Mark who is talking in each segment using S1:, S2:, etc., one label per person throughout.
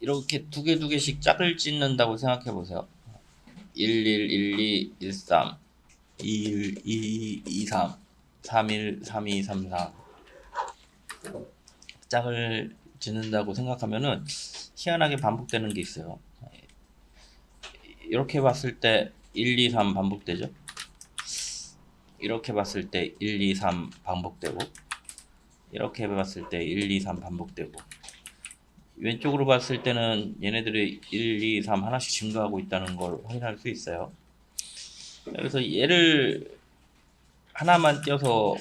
S1: 이렇게 두 개씩 짝을 찢는다고 생각해 보세요. 11, 12, 13, 21, 22, 23, 31, 32, 33 짝을 짓는다고 생각하면은 희한하게 반복되는 게 있어요. 이렇게 봤을 때 1, 2, 3 반복되죠. 이렇게 봤을 때 1, 2, 3 반복되고, 이렇게 봤을 때 1, 2, 3 반복되고, 왼쪽으로 봤을 때는 얘네들이 1, 2, 3 하나씩 증가하고 있다는 걸 확인할 수 있어요. 그래서 얘를 하나만 떼어서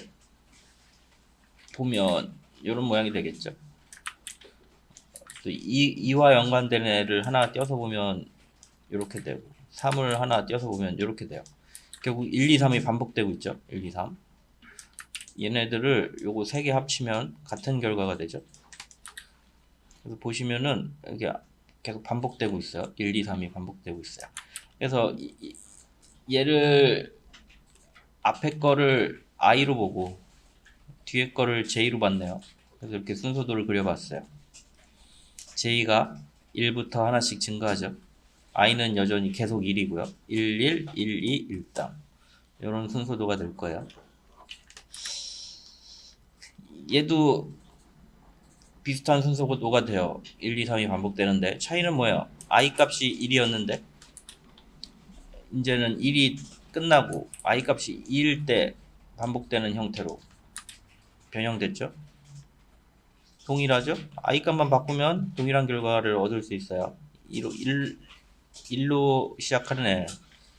S1: 보면 이런 모양이 되겠죠. 또 2와 연관된 애를 하나 떼어서 보면 이렇게 되고, 3을 하나 떼어서 보면 이렇게 돼요. 결국 1, 2, 3이 반복되고 있죠. 1, 2, 3. 얘네들을 요거 세 개 합치면 같은 결과가 되죠. 그래서 보시면은 이게 계속 반복되고 있어요. 1, 2, 3이 반복되고 있어요. 그래서 얘를 앞에 거를 i로 보고 뒤에 거를 j로 봤네요. 그래서 이렇게 순서도를 그려봤어요. j가 1부터 하나씩 증가하죠. i는 여전히 계속 1이고요. 1, 1, 1, 2, 1당 이런 순서도가 될 거예요. 얘도 비슷한 순서도가 돼요. 1, 2, 3이 반복되는데 차이는 뭐예요? i 값이 1이었는데 이제는 1이 끝나고 i 값이 2일 때 반복되는 형태로 변형됐죠. 동일하죠? i 값만 바꾸면 동일한 결과를 얻을 수 있어요. 1로 시작하는 애,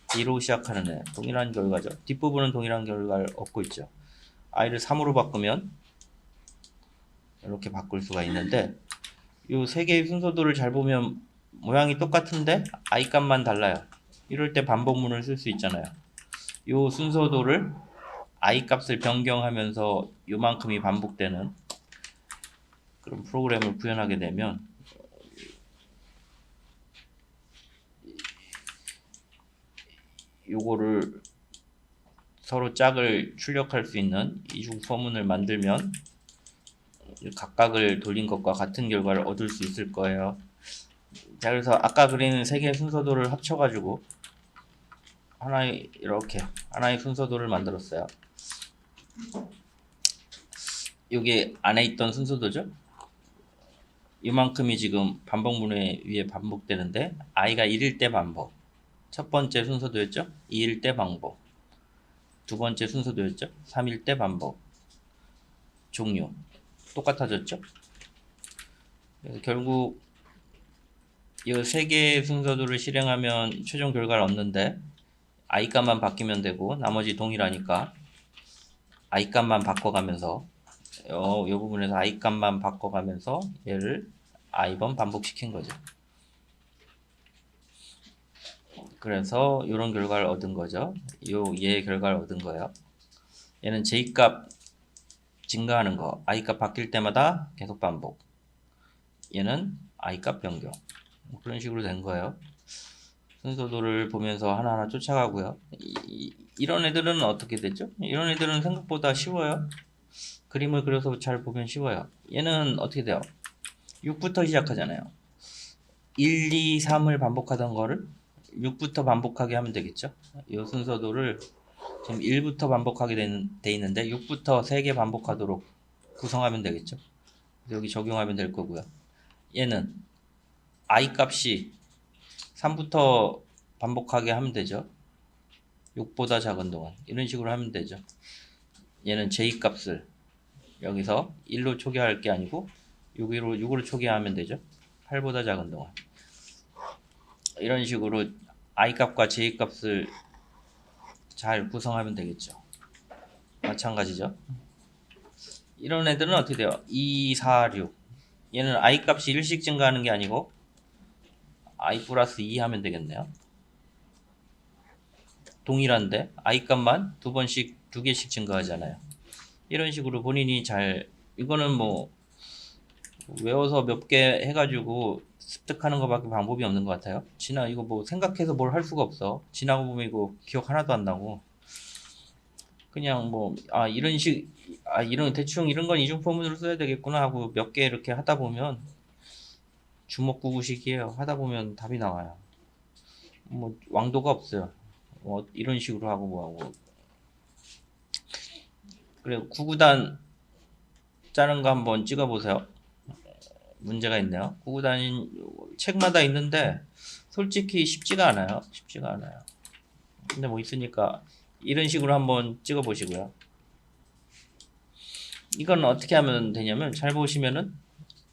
S1: 2로 시작하는 애, 동일한 결과죠. 뒷부분은 동일한 결과를 얻고 있죠. i를 3으로 바꾸면 이렇게 바꿀 수가 있는데 이 세 개의 순서도를 잘 보면 모양이 똑같은데 i 값만 달라요. 이럴 때 반복문을 쓸 수 있잖아요. 이 순서도를 i 값을 변경하면서 요만큼이 반복되는 그런 프로그램을 구현하게 되면 요거를 서로 짝을 출력할 수 있는 이중 서문을 만들면 각각을 돌린 것과 같은 결과를 얻을 수 있을 거예요. 자, 그래서 아까 그린 세 개의 순서도를 합쳐가지고 하나의 순서도를 만들었어요. 여기 안에 있던 순서도죠. 이만큼이 지금 반복문에 위에 반복되는데 i가 1일 때 반복. 첫 번째 순서도였죠. 2일 때 반복. 두 번째 순서도였죠. 3일 때 반복. 종료. 똑같아졌죠. 그래서 결국 이 세 개의 순서도를 실행하면 최종 결과를 얻는데 i 값만 바뀌면 되고 나머지 동일하니까 i 값만 바꿔가면서 이 부분에서 i 값만 바꿔가면서 얘를 i번 반복시킨 거죠. 그래서 이런 결과를 얻은 거죠. 얘의 결과를 얻은 거예요. 얘는 j 값 증가하는 거, i 값 바뀔 때마다 계속 반복. 얘는 i 값 변경. 그런 식으로 된 거예요. 순서도를 보면서 하나하나 쫓아가고요. 이런 애들은 어떻게 되죠? 이런 애들은 생각보다 쉬워요. 그림을 그려서 잘 보면 쉬워요. 얘는 어떻게 돼요? 6부터 시작하잖아요. 1, 2, 3을 반복하던 거를 6부터 반복하게 하면 되겠죠? 이 순서도를 지금 1부터 반복하게 돼 있는데 6부터 3개 반복하도록 구성하면 되겠죠? 여기 적용하면 될 거고요. 얘는 i 값이 3부터 반복하게 하면 되죠. 6보다 작은 동안 이런 식으로 하면 되죠. 얘는 j 값을 여기서 1로 초기화할 게 아니고 6으로 초기화하면 되죠. 8보다 작은 동안 이런 식으로 i 값과 j 값을 잘 구성하면 되겠죠. 마찬가지죠. 이런 애들은 어떻게 돼요? 2, 4, 6 얘는 i 값이 1씩 증가하는 게 아니고 i 플러스 2 하면 되겠네요. 동일한데 i 값만 두 개씩 증가하잖아요. 이런 식으로 본인이 이거는 뭐 외워서 몇 개 해가지고 습득하는 것밖에 방법이 없는 것 같아요. 이거 뭐 생각해서 뭘 할 수가 없어. 지나고 보면 이거 기억 하나도 안 나고 그냥 뭐 이런 대충 이런 건 이중포문으로 써야 되겠구나 하고 몇 개 이렇게 하다 보면 주먹구구식이에요. 하다 보면 답이 나와요. 뭐 왕도가 없어요. 뭐 이런 식으로 하고 뭐하고. 그래 구구단 짜는 거 한번 찍어보세요. 문제가 있네요. 구구단인 책마다 있는데 솔직히 쉽지가 않아요. 쉽지가 않아요. 근데 뭐 있으니까 이런 식으로 한번 찍어보시고요. 이건 어떻게 하면 되냐면 잘 보시면은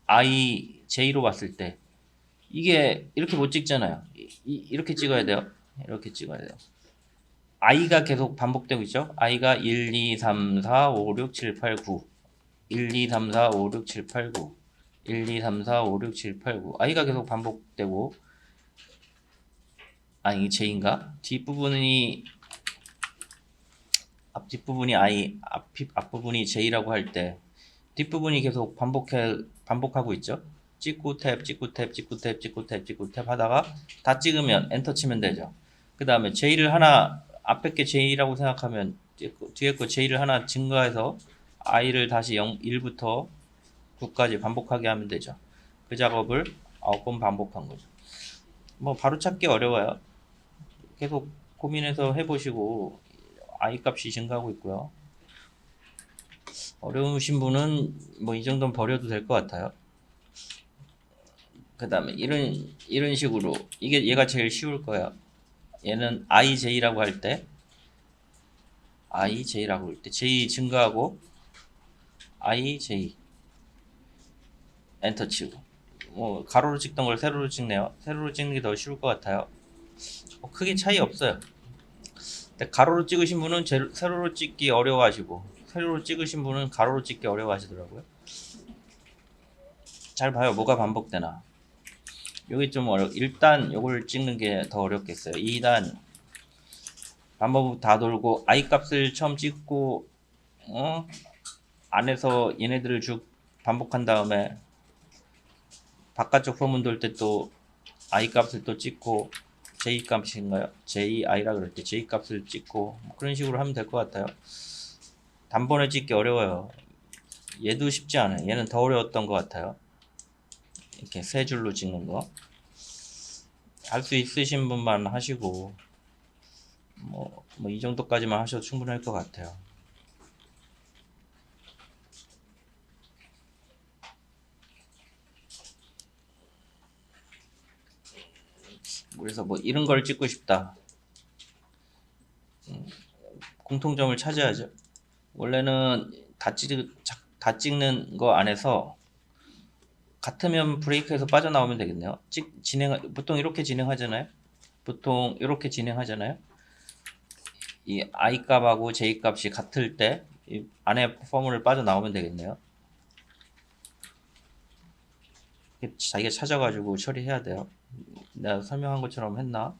S1: I, J로 봤을 때 이게 이렇게 못 찍잖아요. 이렇게 찍어야 돼요. 이렇게 찍어야 돼요. I가 계속 반복되고 있죠. I가 1, 2, 3, 4, 5, 6, 7, 8, 9 1, 2, 3, 4, 5, 6, 7, 8, 9 1, 2, 3, 4, 5, 6, 7, 8, 9 I가 계속 반복되고 아니 J인가? 뒷부분이 I, 앞부분이 J라고 할 때 뒷부분이 계속 반복하고 있죠. 찍고 탭, 찍고 탭, 찍고 탭, 찍고 탭, 찍고 탭 하다가 다 찍으면 엔터 치면 되죠. 그 다음에 J를 하나 앞에 게 J라고 생각하면 뒤에 거 J를 하나 증가해서 I를 다시 1부터 9까지 반복하게 하면 되죠. 그 작업을 9번 반복한 거죠. 뭐 바로 찾기 어려워요. 계속 고민해서 해보시고 I 값이 증가하고 있고요. 어려우신 분은 뭐 이 정도는 버려도 될 것 같아요. 그 다음에 이런 식으로 이게 얘가 제일 쉬울 거예요. 얘는 IJ라고 할 때 J 증가하고 IJ 엔터 치고 뭐 가로로 찍던 걸 세로로 찍네요. 세로로 찍는 게 더 쉬울 것 같아요. 크게 차이 없어요. 근데 가로로 찍으신 분은 세로로 찍기 어려워하시고 세로로 찍으신 분은 가로로 찍기 어려워하시더라고요. 잘 봐요. 뭐가 반복되나. 여기 좀 1단 요걸 찍는 게 더 어렵겠어요. 2단 반복 다 돌고 I 값을 처음 찍고 안에서 얘네들을 쭉 반복한 다음에 바깥쪽 소문 돌 때 또 I 값을 또 찍고 J 값인가요? JI라 그럴 때 J 값을 찍고 뭐 그런 식으로 하면 될 것 같아요. 단번에 찍기 어려워요. 얘도 쉽지 않아요. 얘는 더 어려웠던 것 같아요. 이렇게 세 줄로 찍는 거. 할 수 있으신 분만 하시고 뭐 이 정도까지만 하셔도 충분할 것 같아요. 그래서 뭐 이런 걸 찍고 싶다. 공통점을 찾아야죠. 원래는 다 찍는 거 안에서 같으면 브레이크에서 빠져나오면 되겠네요. 보통 이렇게 진행하잖아요. 이 I 값하고 J 값이 같을 때 이 안에 포뮬을 빠져나오면 되겠네요. 자기가 찾아가지고 처리해야 돼요. 내가 설명한 것처럼 했나?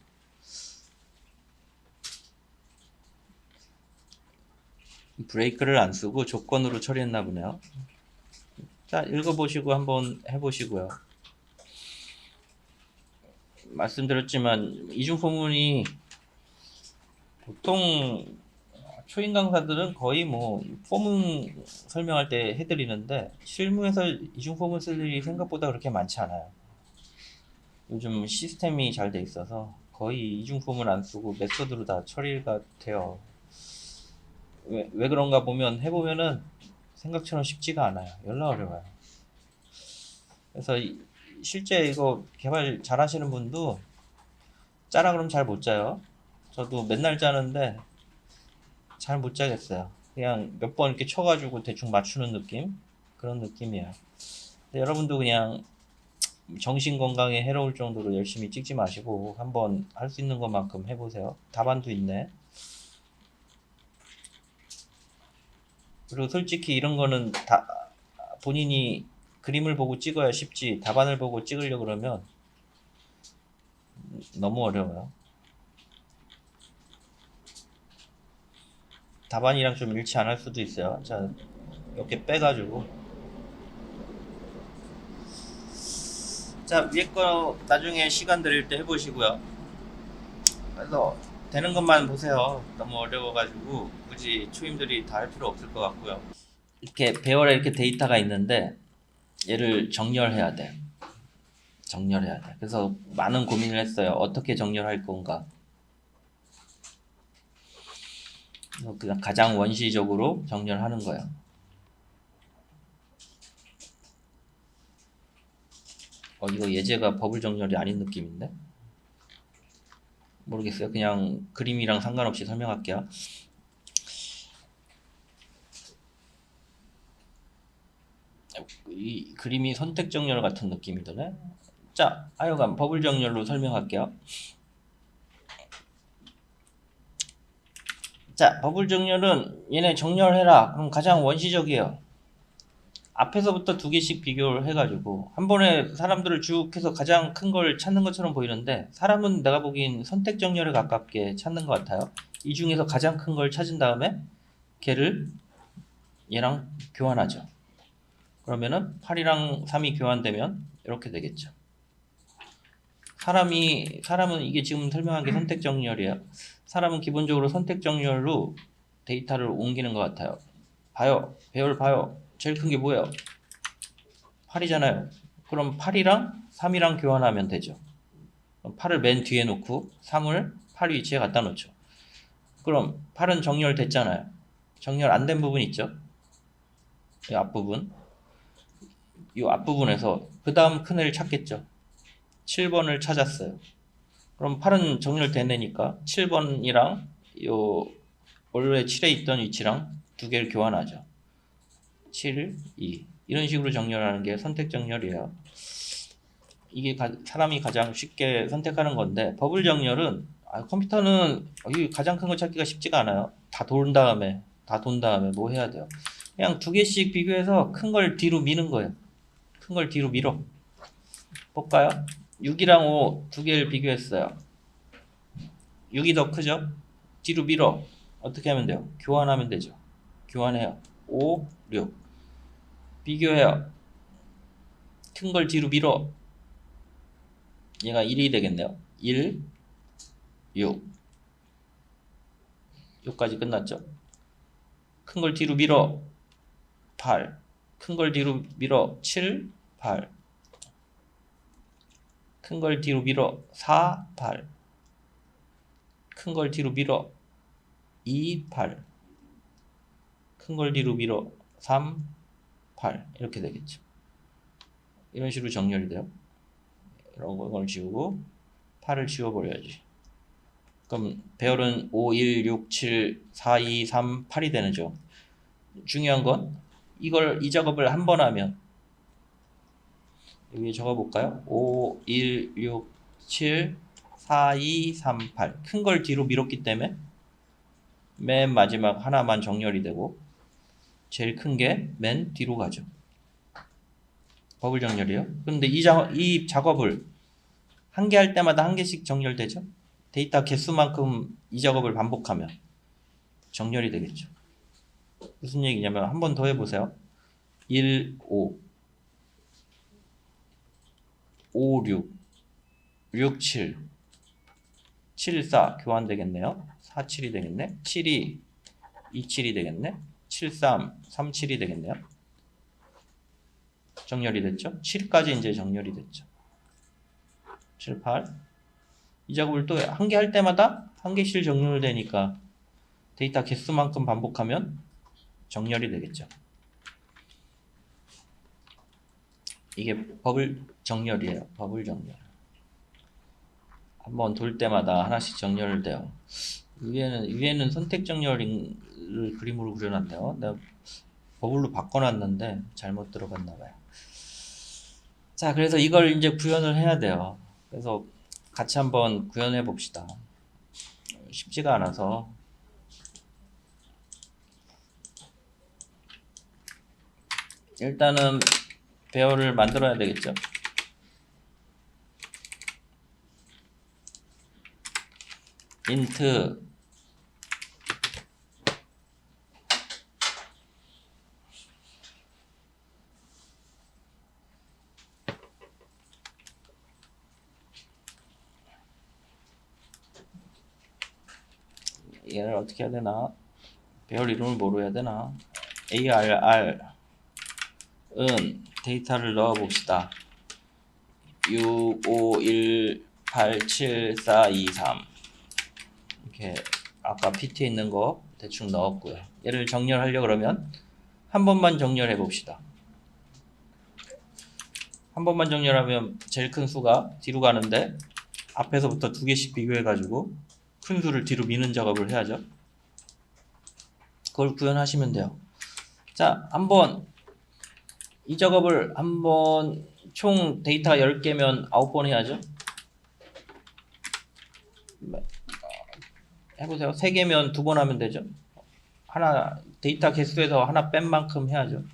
S1: 브레이크를 안 쓰고 조건으로 처리했나 보네요. 자, 읽어보시고 한번 해보시고요. 말씀드렸지만 이중 포문이 보통 초임 강사들은 거의 뭐 포문 설명할 때 해드리는데 실무에서 이중 포문 쓸 일이 생각보다 그렇게 많지 않아요. 요즘 시스템이 잘 돼 있어서 거의 이중 포문 안 쓰고 메소드로 다 처리가 돼요. 왜 그런가 해보면은 생각처럼 쉽지가 않아요. 열나 어려워요. 그래서 실제 이거 개발 잘 하시는 분도 짜라 그러면 잘 못 짜요. 저도 맨날 짜는데 잘 못 짜겠어요. 그냥 몇 번 이렇게 쳐가지고 대충 맞추는 느낌? 그런 느낌이에요. 여러분도 그냥 정신 건강에 해로울 정도로 열심히 찍지 마시고 한번 할 수 있는 것만큼 해보세요. 답안도 있네. 그리고 솔직히 이런 거는 다 본인이 그림을 보고 찍어야 쉽지 답안을 보고 찍으려고 그러면 너무 어려워요. 답안이랑 좀 일치 안 할 수도 있어요. 자, 이렇게 빼가지고 자, 위에 거 나중에 시간 드릴 때 해보시고요. 그래서 되는 것만 보세요. 너무 어려워가지고 굳이 초임들이 다 할 필요 없을 것 같고요. 이렇게 배열에 이렇게 데이터가 있는데 얘를 정렬해야 돼. 정렬해야 돼. 그래서 많은 고민을 했어요. 어떻게 정렬할 건가. 그냥 가장 원시적으로 정렬하는 거예요. 이거 예제가 버블 정렬이 아닌 느낌인데? 모르겠어요. 그냥 그림이랑 상관없이 설명할게요. 이 그림이 선택 정렬 같은 느낌이 드네. 자, 하여간 버블 정렬로 설명할게요. 자, 버블 정렬은 얘네 정렬해라. 그럼 가장 원시적이에요. 앞에서부터 두 개씩 비교를 해가지고 한 번에 사람들을 쭉 해서 가장 큰 걸 찾는 것처럼 보이는데 사람은 내가 보기엔 선택 정렬에 가깝게 찾는 것 같아요. 이 중에서 가장 큰 걸 찾은 다음에 걔를 얘랑 교환하죠. 그러면은 8이랑 3이 교환되면 이렇게 되겠죠. 사람은 이게 지금 설명한 게 선택 정렬이에요. 사람은 기본적으로 선택 정렬로 데이터를 옮기는 것 같아요. 봐요. 배열 봐요. 제일 큰 게 뭐예요? 8이잖아요. 그럼 8이랑 3이랑 교환하면 되죠. 8을 맨 뒤에 놓고 3을 8 위치에 갖다 놓죠. 그럼 8은 정렬됐잖아요. 정렬 안 된 부분 있죠? 이 앞부분. 이 앞부분에서 그 다음 큰 애를 찾겠죠. 7번을 찾았어요. 그럼 8은 정렬되니까 7번이랑 요 원래 7에 있던 위치랑 두 개를 교환하죠. 7, 2 이런 식으로 정렬하는 게 선택 정렬이에요. 이게 사람이 가장 쉽게 선택하는 건데 버블 정렬은 컴퓨터는 가장 큰 거 찾기가 쉽지가 않아요. 다 돈 다음에 뭐 해야 돼요. 그냥 두 개씩 비교해서 큰 걸 뒤로 미는 거예요. 큰 걸 뒤로 밀어. 볼까요? 6이랑 5 두 개를 비교했어요. 6이 더 크죠? 뒤로 밀어. 어떻게 하면 돼요? 교환하면 되죠. 교환해요. 5, 6 비교해요. 큰 걸 뒤로 밀어. 얘가 1이 되겠네요. 1, 6 6까지 끝났죠. 큰 걸 뒤로 밀어. 8 큰 걸 뒤로 밀어. 7, 8 큰 걸 뒤로 밀어. 4, 8 큰 걸 뒤로 밀어. 2, 8 큰 걸 뒤로 밀어. 3, 8 이렇게 되겠죠. 이런 식으로 정렬이 돼요. 이런 걸 지우고 8을 지워버려야지. 그럼 배열은 5, 1, 6, 7, 4, 2, 3, 8이 되는죠. 중요한 건 이 작업을 한 번 하면 여기 적어볼까요? 5, 1, 6, 7, 4, 2, 3, 8 큰 걸 뒤로 밀었기 때문에 맨 마지막 하나만 정렬이 되고 제일 큰 게 맨 뒤로 가죠. 버블 정렬이에요. 그런데 이 작업을 한 개 할 때마다 한 개씩 정렬되죠. 데이터 개수만큼 이 작업을 반복하면 정렬이 되겠죠. 무슨 얘기냐면 한 번 더 해보세요. 1, 5 5, 6 6, 7 7, 4 교환되겠네요. 4, 7이 되겠네. 7, 2 2, 7이 되겠네. 7, 3 3, 7이 되겠네요. 정렬이 됐죠. 7까지 이제 정렬이 됐죠. 7, 8 이 작업을 또 한 개 할 때마다 한 개씩 정렬되니까 데이터 개수만큼 반복하면 정렬이 되겠죠. 이게 버블 정렬이에요. 버블 정렬. 한번 돌 때마다 하나씩 정렬돼요. 위에는 선택 정렬을 그림으로 그려놨네요. 내가 버블로 바꿔놨는데 잘못 들어갔나봐요. 자, 그래서 이걸 이제 구현을 해야 돼요. 그래서 같이 한번 구현해 봅시다. 쉽지가 않아서. 일단은 배열을 만들어야 되겠죠. int 얘를 어떻게 해야 되나? 배열 이름을 뭐로 해야 되나? arr은 데이터를 넣어 봅시다. 65187423 이렇게 아까 PT에 있는 거 대충 넣었고요. 얘를 정렬하려고 그러면 한 번만 정렬해 봅시다. 한 번만 정렬하면 제일 큰 수가 뒤로 가는데 앞에서부터 두 개씩 비교해 가지고 큰 수를 뒤로 미는 작업을 해야죠. 그걸 구현하시면 돼요. 자, 한번 이 작업을 한번 총 데이터가 10개면 9번 해야죠. 해보세요. 3개면 2번 하면 되죠. 하나 데이터 개수에서 하나 뺀 만큼 해야죠.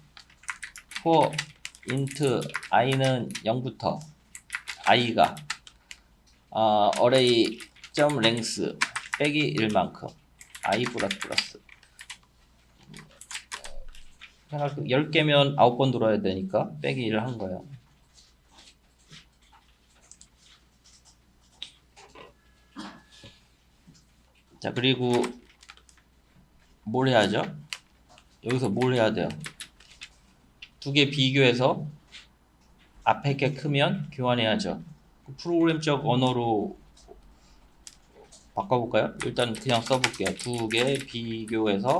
S1: for int i는 0부터 i가 array length 빼기 1만큼 i 플러스 10개면 9번 돌아야 되니까 빼기 1을 한 거예요. 자, 그리고 뭘 해야죠? 여기서 뭘 해야 돼요? 두 개 비교해서 앞에 게 크면 교환해야죠. 프로그램적 언어로 바꿔볼까요? 일단 그냥 써볼게요. 두 개 비교해서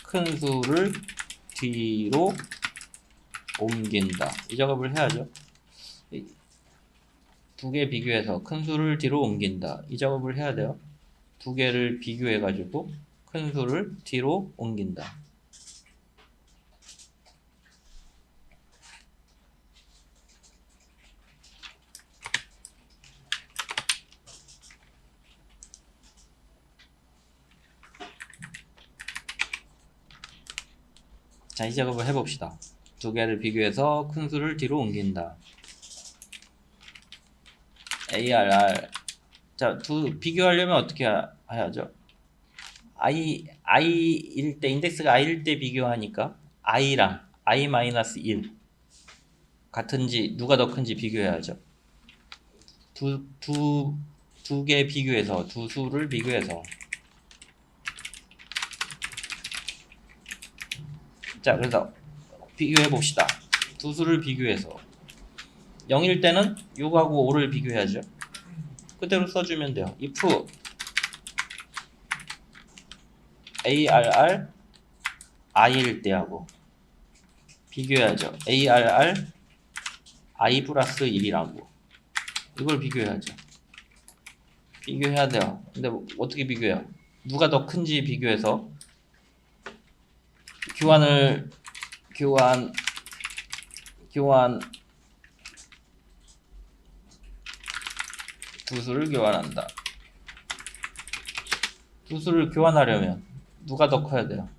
S1: 큰 수를 뒤로 옮긴다. 이 작업을 해야죠. 두 개 비교해서 큰 수를 뒤로 옮긴다. 이 작업을 해야 돼요. 두 개를 비교해 가지고 큰 수를 뒤로 옮긴다. 자, 이 작업을 해봅시다. 두 개를 비교해서 큰 수를 뒤로 옮긴다. ARR. 자, 비교하려면 어떻게 해야죠? i일 때, 인덱스가 i일 때 비교하니까 i랑 i-1 같은지, 누가 더 큰지 비교해야죠. 두 개 비교해서, 두 수를 비교해서. 자, 그래서 비교해 봅시다. 두 수를 비교해서 0일 때는 6하고 5를 비교해야죠. 그대로 써주면 돼요. if arr i일 때하고 비교해야죠. arr i 플러스 1이라고 이걸 비교해야죠. 비교해야 돼요. 근데 어떻게 비교해요? 누가 더 큰지 비교해서 교환 두 수를 교환한다. 두 수를 교환하려면 누가 더 커야 돼요?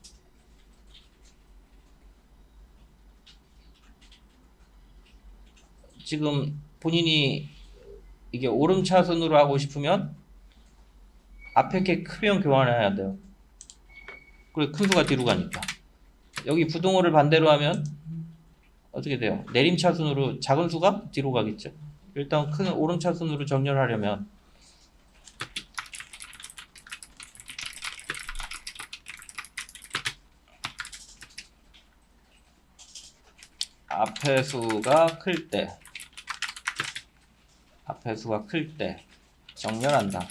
S1: 지금 본인이 이게 오름차순으로 하고 싶으면 앞에 게 크면 교환해야 돼요. 그리고 큰 수가 뒤로 가니까. 여기 부등호를 반대로 하면 어떻게 돼요? 내림차순으로 작은 수가 뒤로 가겠죠. 일단 큰 오름차순으로 정렬하려면 앞에 수가 클 때 정렬한다.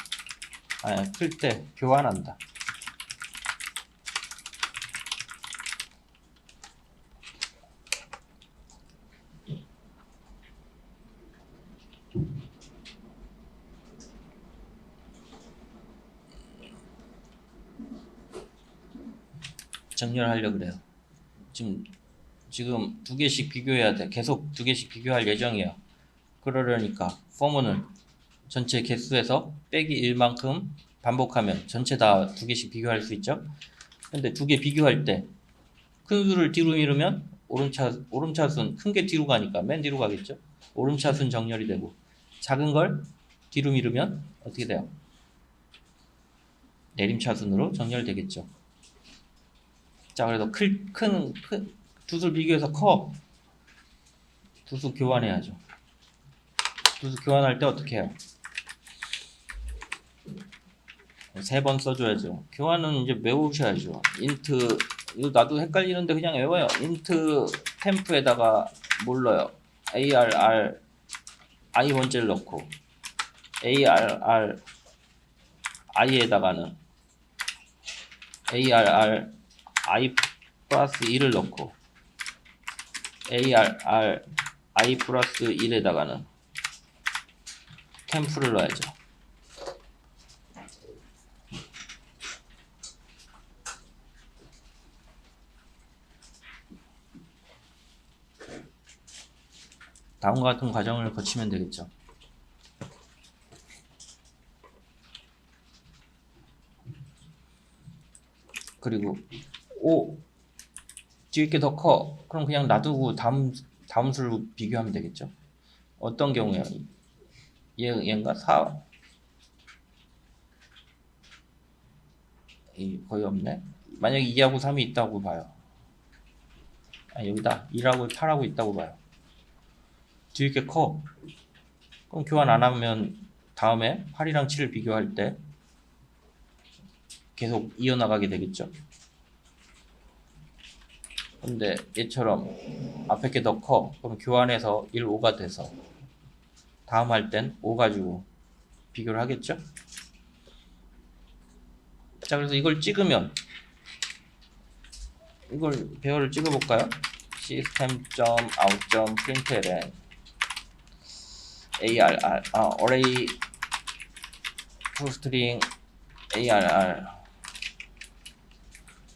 S1: 아니, 클 때 교환한다. 정렬하려고 그래요. 지금 두 개씩 비교해야 돼. 계속 두 개씩 비교할 예정이에요. 그러려니까 포문을 전체 개수에서 빼기 1만큼 반복하면 전체 다 두 개씩 비교할 수 있죠. 근데 두 개 비교할 때 큰 수를 뒤로 미루면 오름차순 큰 게 뒤로 가니까 맨 뒤로 가겠죠. 오름차순 정렬이 되고 작은 걸 뒤로 미루면 어떻게 돼요? 내림차순으로 정렬되겠죠. 자, 그래도 큰 두 수 비교해서 커. 두 수 교환해야죠. 두 수 교환할 때 어떻게 해요? 3번 써줘야죠. 교환은 이제 외우셔야죠. 인트, 이거 나도 헷갈리는데 그냥 외워요. 인트 템프에다가 뭘 넣어요? ARR I 번째를 넣고 ARR I에다가는 ARR I 플러스 1을 넣고 ARR I 플러스 1에다가는 캠프를 넣어야죠. 다음과 같은 과정을 거치면 되겠죠. 그리고 O 뒤에 게 더 커. 그럼 그냥 놔두고 다음 수로 비교하면 되겠죠. 어떤 경우야? 얘인가? 4 거의 없네. 만약에 2하고 3이 있다고 봐요. 여기다 1하고 8하고 있다고 봐요. 뒤에 게 커. 그럼 교환 안 하면 다음에 8이랑 7을 비교할 때 계속 이어나가게 되겠죠. 근데 얘처럼 앞에 게 더 커. 그럼 교환해서 1, 5가 돼서 다음 할 땐 5 가지고 비교를 하겠죠. 자, 그래서 이걸 찍으면 이걸 배열을 찍어볼까요? system.out.println ARR array toString ARR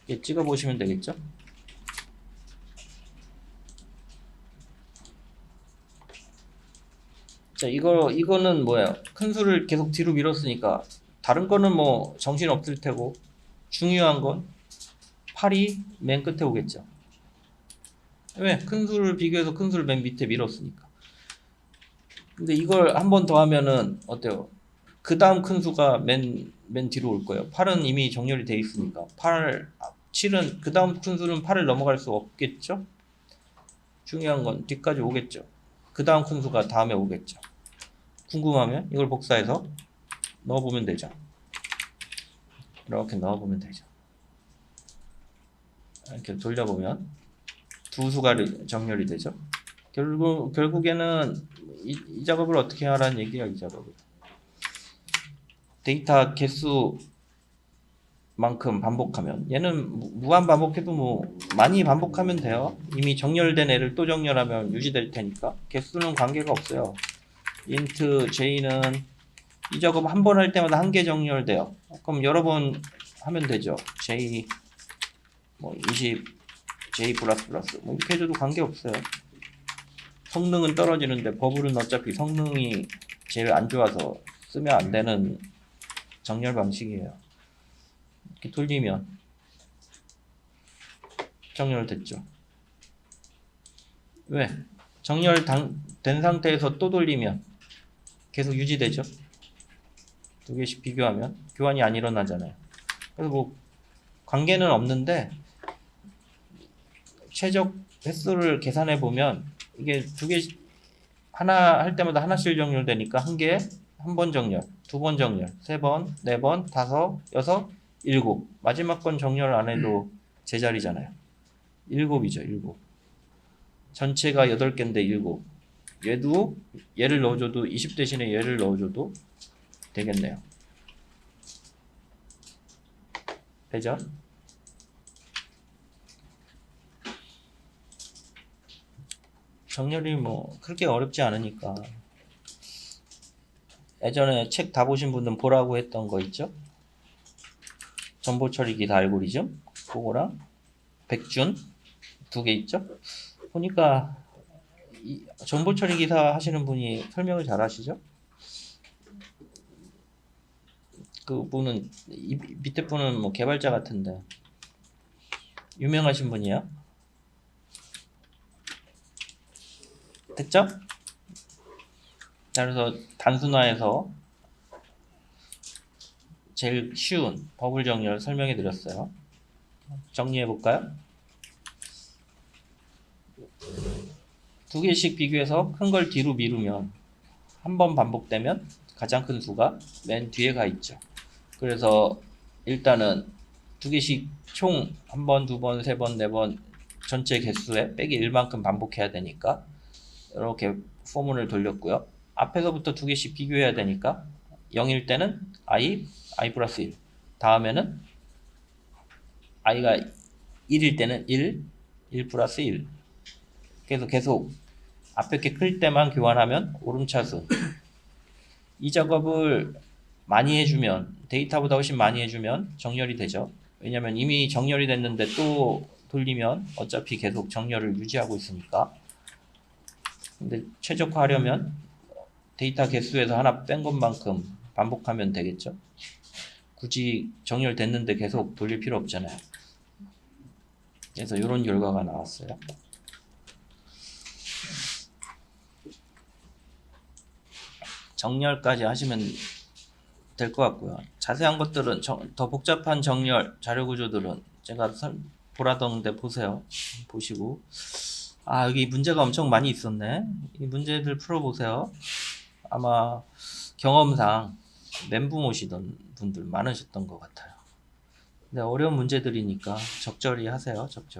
S1: 이렇게 찍어보시면 되겠죠. 자, 이거는 뭐예요? 큰 수를 계속 뒤로 밀었으니까 다른 거는 뭐 정신 없을 테고 중요한 건 8이 맨 끝에 오겠죠. 왜? 큰 수를 비교해서 큰 수를 맨 밑에 밀었으니까. 근데 이걸 한 번 더 하면은 어때요? 그 다음 큰 수가 맨 뒤로 올 거예요. 8은 이미 정렬이 돼 있으니까 7은 그 다음 큰 수는 8을 넘어갈 수 없겠죠. 중요한 건 뒤까지 오겠죠. 그 다음 큰 수가 다음에 오겠죠. 궁금하면 이걸 복사해서 넣어보면 되죠. 이렇게 넣어보면 되죠. 이렇게 돌려보면 두 수가 정렬이 되죠. 결국에는 이 작업을 어떻게 하라는 얘기야. 이 작업을 데이터 개수만큼 반복하면 얘는 무한 반복해도 뭐 많이 반복하면 돼요. 이미 정렬된 애를 또 정렬하면 유지될 테니까 개수는 관계가 없어요. int j는 이 작업 한 번 할 때마다 한 개 정렬돼요. 그럼 여러 번 하면 되죠. j 뭐 20 j 플러스 뭐 이렇게 해줘도 관계 없어요. 성능은 떨어지는데 버블은 어차피 성능이 제일 안 좋아서 쓰면 안 되는 정렬 방식이에요. 이렇게 돌리면 정렬됐죠. 왜? 정렬된 상태에서 또 돌리면 계속 유지되죠. 두 개씩 비교하면 교환이 안 일어나잖아요. 그래서 뭐 관계는 없는데 최적 횟수를 계산해 보면 이게 두 개씩 하나 할 때마다 하나씩 정렬되니까 한 개에 한 번 정렬, 두 번 정렬, 세 번, 네 번, 다섯, 여섯, 일곱. 마지막 건 정렬 안 해도 제자리잖아요. 일곱이죠, 일곱. 전체가 8개인데 일곱. 얘를 넣어줘도 20 대신에 얘를 넣어줘도 되겠네요. 되죠? 정렬이 뭐 그렇게 어렵지 않으니까. 예전에 책 다 보신 분들은 보라고 했던 거 있죠? 정보 처리 기사 알고리즘 그거랑 백준 두 개 있죠? 보니까 정보 처리 기사 하시는 분이 설명을 잘 하시죠? 그 분은 밑에 분은 뭐 개발자 같은데 유명하신 분이야. 됐죠? 자, 그래서 단순화해서 제일 쉬운 버블 정렬 설명해 드렸어요. 정리해 볼까요? 두 개씩 비교해서 큰 걸 뒤로 미루면 한 번 반복되면 가장 큰 수가 맨 뒤에 가 있죠. 그래서 일단은 두 개씩 총 한 번, 두 번, 세 번, 네 번 전체 개수에 빼기 1만큼 반복해야 되니까 이렇게 포문을 돌렸고요. 앞에서부터 두 개씩 비교해야 되니까 0일 때는 i 플러스 1. 다음에는 i가 1일 때는 1 플러스 1. 그래서 계속 앞에 게 클 때만 교환하면 오름차순. 이 작업을 많이 해주면, 데이터보다 훨씬 많이 해주면 정렬이 되죠. 왜냐면 이미 정렬이 됐는데 또 돌리면 어차피 계속 정렬을 유지하고 있으니까. 근데 최적화하려면 데이터 개수에서 하나 뺀 것만큼 반복하면 되겠죠. 굳이 정렬됐는데 계속 돌릴 필요 없잖아요. 그래서 이런 결과가 나왔어요. 정렬까지 하시면 될 것 같고요. 자세한 것들은 더 복잡한 정렬 자료 구조들은 제가 보라던데 보세요. 보시고 여기 문제가 엄청 많이 있었네. 이 문제들 풀어보세요. 아마 경험상 멘붕 오시던 분들 많으셨던 것 같아요. 근데 어려운 문제들이니까 적절히 하세요. 적절히.